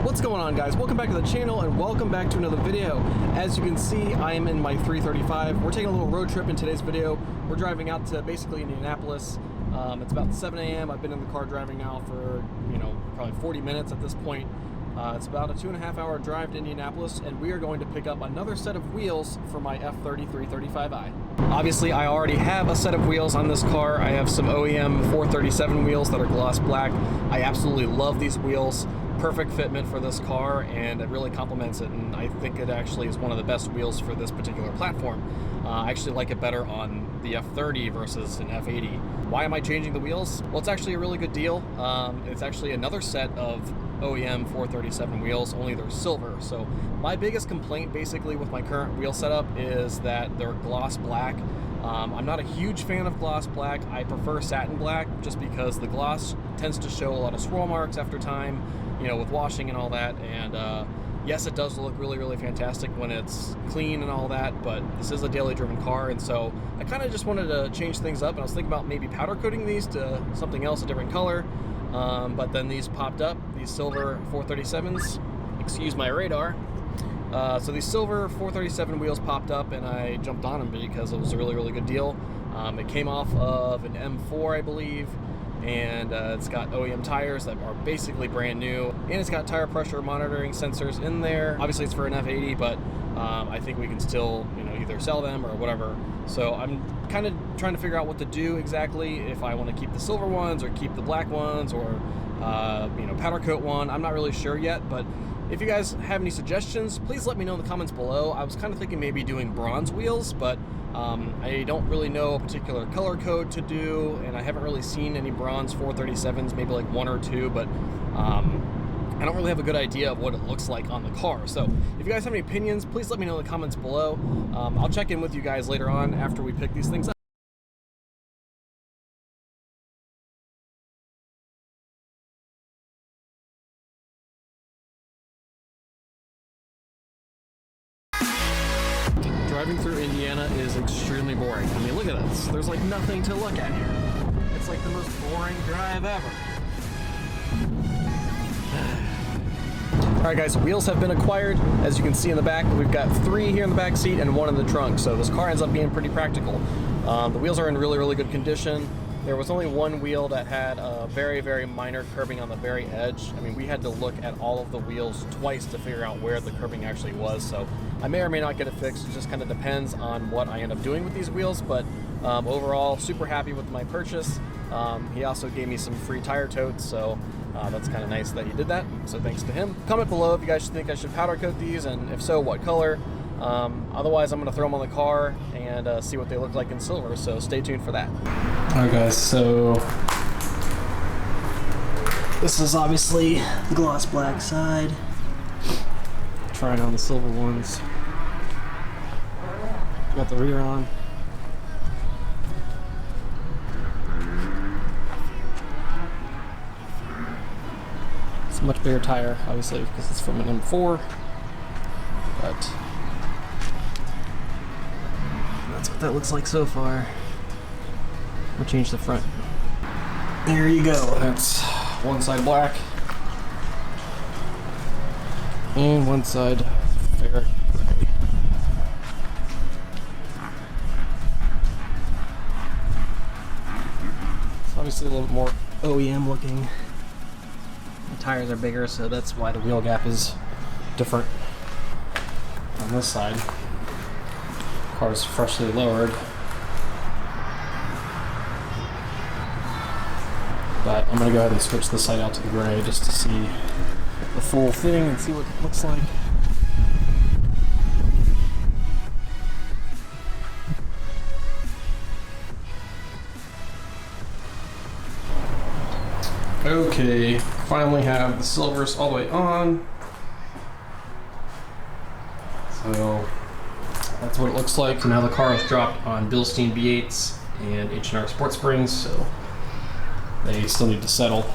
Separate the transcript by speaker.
Speaker 1: What's going on, guys? Welcome back to the channel and welcome back to another video. As you can see, I am in my 335. We're taking a little road trip in today's video. We're driving out to basically Indianapolis. It's about 7 a.m. I've been in the car driving now for, probably 40 minutes at this point. It's about a 2.5 hour drive to Indianapolis, and we are going to pick up another set of wheels for my F30 335i. Obviously, I already have a set of wheels on this car. I have some OEM 437 wheels that are gloss black. I absolutely love these wheels. Perfect fitment for this car, and it really complements it, and I think it actually is one of the best wheels for this particular platform. I actually like it better on the F30 versus an F80. Why am I changing the wheels? Well, it's actually a really good deal. It's actually another set of OEM 437 wheels, only they're silver. So my biggest complaint basically with my current wheel setup is that they're gloss black. I'm not a huge fan of gloss black. I prefer satin black just because the gloss tends to show a lot of swirl marks after time, with washing and all that. And yes, it does look really, really fantastic when it's clean and all that, but this is a daily driven car, and so I kind of just wanted to change things up, and I was thinking about maybe powder coating these to something else, a different color. But then these popped up, these silver 437s, excuse my radar. So these silver 437 wheels popped up, and I jumped on them because it was a really, really good deal. It came off of an M4, I believe, and it's got OEM tires that are basically brand new, and it's got tire pressure monitoring sensors in there. Obviously it's for an F80, but I think we can still either sell them or whatever. So I'm kind of trying to figure out what to do exactly, if I want to keep the silver ones or keep the black ones, or powder coat one. I'm not really sure yet, but if you guys have any suggestions, please let me know in the comments below. I was kind of thinking maybe doing bronze wheels, but I don't really know a particular color code to do, and I haven't really seen any bronze 437s, maybe like one or two, but I don't really have a good idea of what it looks like on the car. So if you guys have any opinions, please let me know in the comments below. I'll check in with you guys later on after we pick these things up. Driving through Indiana is extremely boring. I mean, look at this. There's like nothing to look at here. It's like the most boring drive ever. Alright guys, wheels have been acquired. As you can see in the back, we've got 3 here in the back seat and 1 in the trunk, so this car ends up being pretty practical. The wheels are in really, really good condition. There was only one wheel that had a very, very minor curbing on the very edge. I mean, we had to look at all of the wheels twice to figure out where the curbing actually was, so I may or may not get it fixed. It just kind of depends on what I end up doing with these wheels, but overall, super happy with my purchase. He also gave me some free tire totes, so that's kind of nice that he did that, so thanks to him. Comment below if you guys think I should powder coat these, and if so, what color. Otherwise, I'm going to throw them on the car and see what they look like in silver, so stay tuned for that. Alright guys, so this is obviously the gloss black side. Trying on the silver ones. Got the rear on. It's a much bigger tire, obviously, because it's from an M4, but that's what that looks like so far. We'll change the front. There you go. That's one side black and one side fair gray. It's obviously a little bit more OEM looking. The tires are bigger, so that's why the wheel gap is different on this side. Car's freshly lowered. But I'm going to go ahead and switch this side out to the gray just to see the full thing and see what it looks like. Okay, finally have the silvers all the way on. So that's what it looks like. So now the car is dropped on Bilstein V8s and H&R Sports Springs, so they still need to settle.